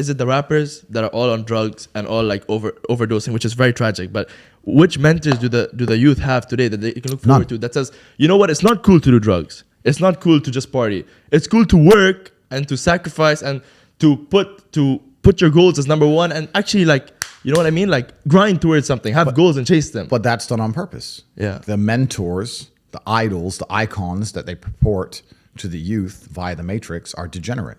is it the rappers that are all on drugs and all like overdosing, which is very tragic. But which mentors do the youth have today that they can look forward to that says, you know what, it's not cool to do drugs. It's not cool to just party. It's cool to work and to sacrifice and to put your goals as number one and actually like, you know what I mean? Like grind towards something, have goals and chase them. But that's done on purpose. Yeah. The mentors, the idols, the icons that they purport to the youth via the Matrix are degenerate.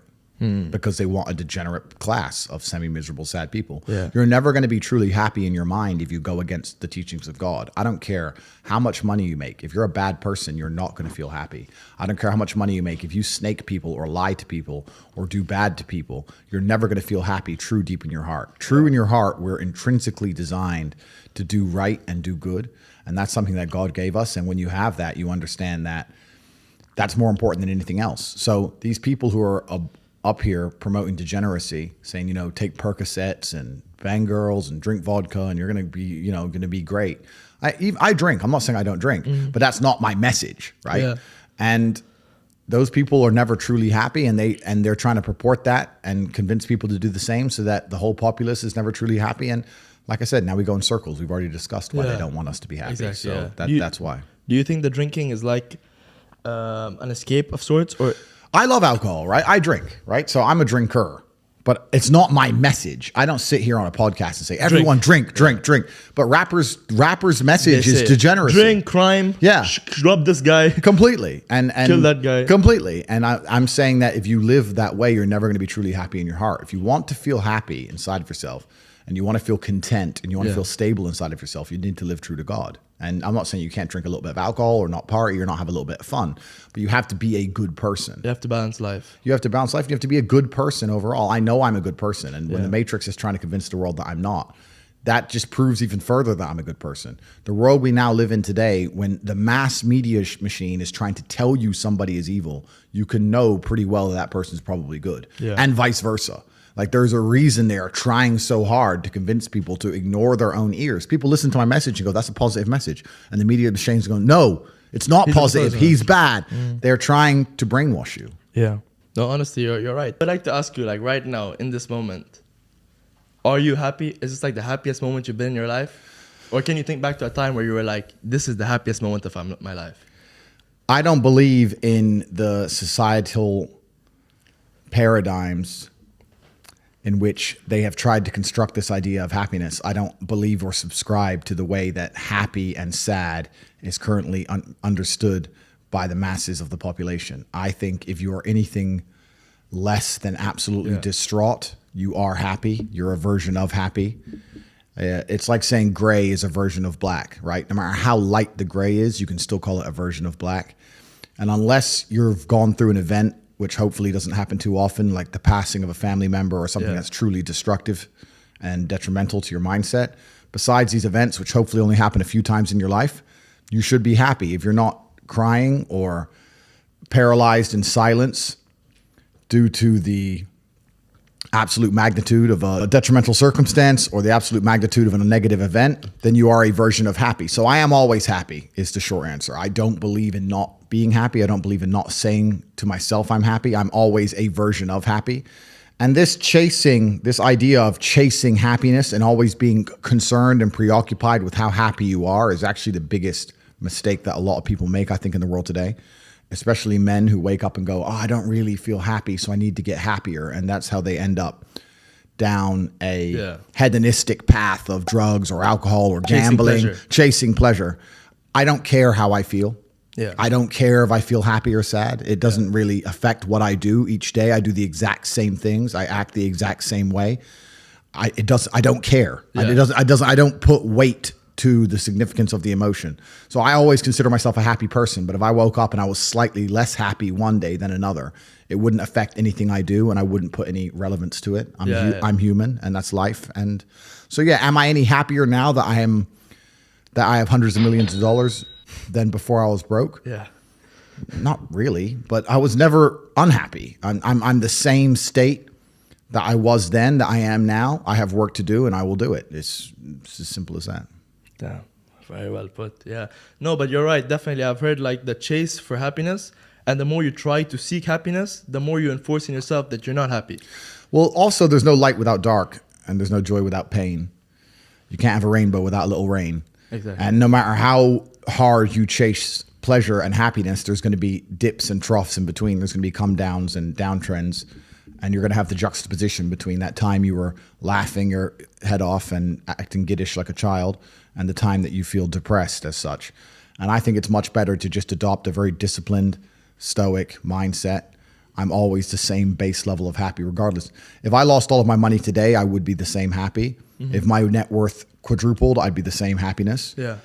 Because they want a degenerate class of semi-miserable, sad people. Yeah. You're never going to be truly happy in your mind if you go against the teachings of God. I don't care how much money you make. If you're a bad person, you're not going to feel happy. I don't care how much money you make. If you snake people or lie to people or do bad to people, you're never going to feel happy true deep in your heart. True in your heart, we're intrinsically designed to do right and do good. And that's something that God gave us. And when you have that, you understand that that's more important than anything else. So these people who are up here promoting degeneracy, saying, you know, take Percocets and bang girls and drink vodka and you're going to be, you know, going to be great. I drink. I'm not saying I don't drink, but that's not my message, right? Yeah. And those people are never truly happy, and they're trying to purport that and convince people to do the same, so that the whole populace is never truly happy. And like I said, now we go in circles. We've already discussed why they don't want us to be happy. Exactly, so that's why. Do you think the drinking is like an escape of sorts, or? I love alcohol, right? I drink, right? So I'm a drinker, but it's not my message. I don't sit here on a podcast and say, everyone drink. But rappers' message is degeneracy. Drink, crime, rub this guy. Completely. And kill that guy. Completely. And I'm saying that if you live that way, you're never going to be truly happy in your heart. If you want to feel happy inside of yourself, and you want to feel content, and you want to feel stable inside of yourself, you need to live true to God. And I'm not saying you can't drink a little bit of alcohol or not party or not have a little bit of fun, but you have to be a good person. You have to balance life. You have to balance life. You have to be a good person overall. I know I'm a good person. And when the Matrix is trying to convince the world that I'm not, that just proves even further that I'm a good person. The world we now live in today, when the mass media machine is trying to tell you somebody is evil, you can know pretty well that person's probably good, and vice versa. Like there's a reason they are trying so hard to convince people to ignore their own ears. People listen to my message and go, that's a positive message. And the media machine's going, no, it's not positive. He's bad. They're trying to brainwash you. Yeah. No, honestly, you're right. I'd like to ask you, like right now, in this moment, are you happy? Is this like the happiest moment you've been in your life? Or can you think back to a time where you were like, this is the happiest moment of my life? I don't believe in the societal paradigms in which they have tried to construct this idea of happiness. I don't believe or subscribe to the way that happy and sad is currently understood by the masses of the population. I think if you are anything less than absolutely distraught, you are happy. You're a version of happy. It's like saying gray is a version of black, right? No matter how light the gray is, you can still call it a version of black. And unless you've gone through an event, which hopefully doesn't happen too often, like the passing of a family member or something that's truly destructive and detrimental to your mindset, besides these events, which hopefully only happen a few times in your life, you should be happy. If you're not crying or paralyzed in silence due to the absolute magnitude of a detrimental circumstance or the absolute magnitude of a negative event, then you are a version of happy. So I am always happy is the short answer. I don't believe in not being happy. I don't believe in not saying to myself I'm happy. I'm always a version of happy. And this idea of chasing happiness and always being concerned and preoccupied with how happy you are is actually the biggest mistake that a lot of people make, I think, in the world today. Especially men who wake up and go, oh, I don't really feel happy, so I need to get happier. And that's how they end up down a hedonistic path of drugs or alcohol or gambling, chasing pleasure. I don't care how I feel. Yeah. I don't care if I feel happy or sad. It doesn't really affect what I do each day. I do the exact same things. I act the exact same way. I don't care. Yeah. I don't put weight to the significance of the emotion. So I always consider myself a happy person, but if I woke up and I was slightly less happy one day than another, it wouldn't affect anything I do and I wouldn't put any relevance to it. I'm human and that's life. And so, am I any happier now that I have hundreds of millions of dollars than before I was broke? Yeah. Not really, but I was never unhappy. I'm the same state that I was then that I am now. I have work to do and I will do it. It's as simple as that. Yeah, very well put. Yeah. No, but you're right. Definitely. I've heard like the chase for happiness, and the more you try to seek happiness, the more you enforce in yourself that you're not happy. Well, also, there's no light without dark, and there's no joy without pain. You can't have a rainbow without a little rain. Exactly. And no matter how hard you chase pleasure and happiness, there's going to be dips and troughs in between. There's going to be come downs and downtrends. And you're going to have the juxtaposition between that time you were laughing your head off and acting giddish like a child and the time that you feel depressed as such. And I think it's much better to just adopt a very disciplined, stoic mindset. I'm always the same base level of happy regardless. If I lost all of my money today, I would be the same happy. Mm-hmm. If my net worth quadrupled, I'd be the same happiness. Yeah.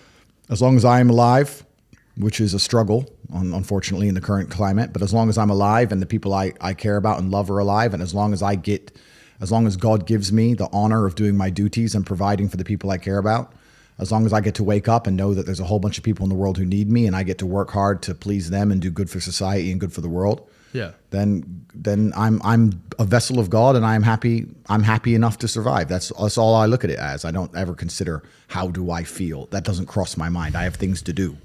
As long as I'm alive, which is a struggle, unfortunately, in the current climate. But as long as I'm alive and the people I care about and love are alive, and as long as God gives me the honor of doing my duties and providing for the people I care about, as long as I get to wake up and know that there's a whole bunch of people in the world who need me and I get to work hard to please them and do good for society and good for the world, then I'm a vessel of God and I'm happy enough to survive. That's all I look at it as. I don't ever consider how do I feel. That doesn't cross my mind. I have things to do.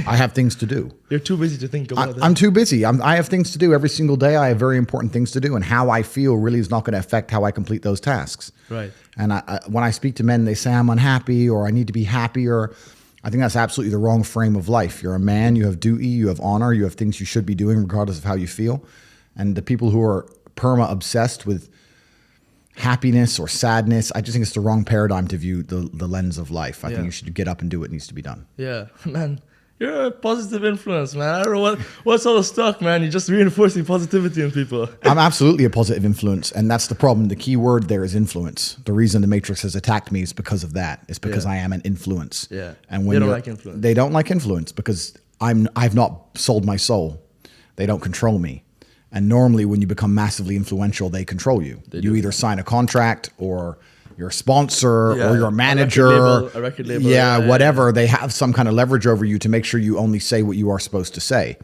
I have things to do. You're too busy to think about that. I'm too busy. I have things to do every single day. I have very important things to do, and how I feel really is not going to affect how I complete those tasks. Right. And when I speak to men, they say I'm unhappy or I need to be happier. I think that's absolutely the wrong frame of life. You're a man. You have duty. You have honor. You have things you should be doing regardless of how you feel. And the people who are perma-obsessed with happiness or sadness, I just think it's the wrong paradigm to view the lens of life. I think you should get up and do what needs to be done. Yeah, man. You're a positive influence, man. I don't know what's all the stuff, man. You're just reinforcing positivity in people. I'm absolutely a positive influence, and that's the problem. The key word there is influence. The reason the Matrix has attacked me is because of that. It's because I am an influence. Yeah. And when they don't like influence. They don't like influence because I've not sold my soul. They don't control me. And normally when you become massively influential, they control you. You either sign a contract or your sponsor or your manager, a record label, whatever. They have some kind of leverage over you to make sure you only say what you are supposed to say.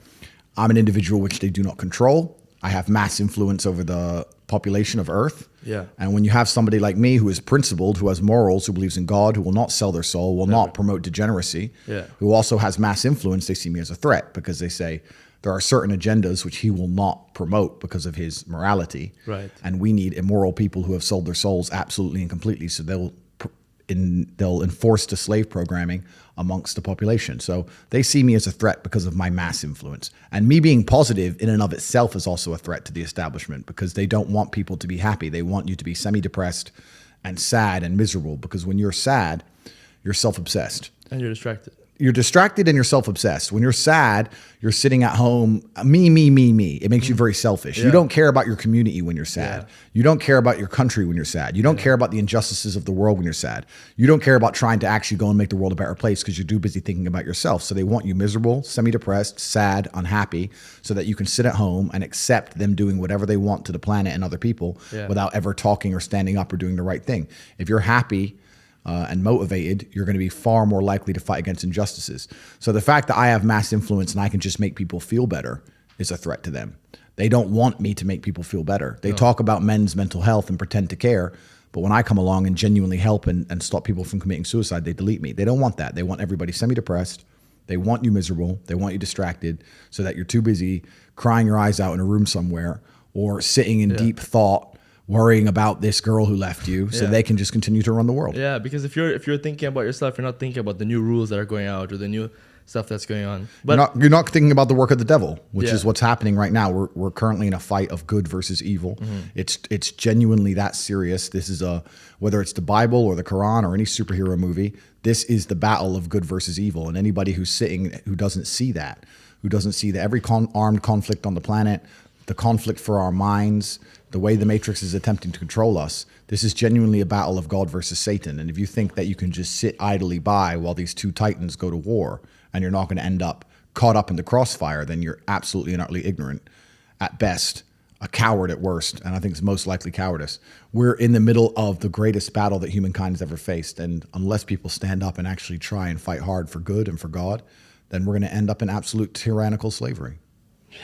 I'm an individual which they do not control. I have mass influence over the population of Earth. Yeah. And when you have somebody like me who is principled, who has morals, who believes in God, who will not sell their soul, will not promote degeneracy, who also has mass influence, they see me as a threat because they say, there are certain agendas which he will not promote because of his morality. Right. And we need immoral people who have sold their souls absolutely and completely. So they'll enforce the slave programming amongst the population. So they see me as a threat because of my mass influence. And me being positive in and of itself is also a threat to the establishment because they don't want people to be happy. They want you to be semi-depressed and sad and miserable because when you're sad, you're self-obsessed. And you're distracted. You're distracted and you're self-obsessed. When you're sad, you're sitting at home, me, me, me, me. It makes you very selfish. You don't care about your community when you're sad. You don't care about your country when you're sad. You don't care about the injustices of the world when you're sad. You don't care about trying to actually go and make the world a better place because you're too busy thinking about yourself. So they want you miserable, semi-depressed, sad, unhappy, so that you can sit at home and accept them doing whatever they want to the planet and other people without ever talking or standing up or doing the right thing. If you're happy and motivated, you're going to be far more likely to fight against injustices. So the fact that I have mass influence and I can just make people feel better is a threat to them. They don't want me to make people feel better. They talk about men's mental health and pretend to care, but when I come along and genuinely help and stop people from committing suicide, they delete me. They don't want that. They want everybody semi-depressed. They want you miserable. They want you distracted so that you're too busy crying your eyes out in a room somewhere or sitting in deep thought worrying about this girl who left you so they can just continue to run the world. Yeah, because if you're thinking about yourself, you're not thinking about the new rules that are going out or the new stuff that's going on. But you're not thinking about the work of the devil, which is what's happening right now. We're currently in a fight of good versus evil. It's genuinely that serious. This is whether it's the Bible or the Quran or any superhero movie, this is the battle of good versus evil. And anybody who's who doesn't see that every armed conflict on the planet, the conflict for our minds, the way the Matrix is attempting to control us, this is genuinely a battle of God versus Satan. And if you think that you can just sit idly by while these two titans go to war and you're not going to end up caught up in the crossfire, then you're absolutely and utterly ignorant at best, a coward at worst, and I think it's most likely cowardice. We're in the middle of the greatest battle that humankind has ever faced, and unless people stand up and actually try and fight hard for good and for God, then we're going to end up in absolute tyrannical slavery.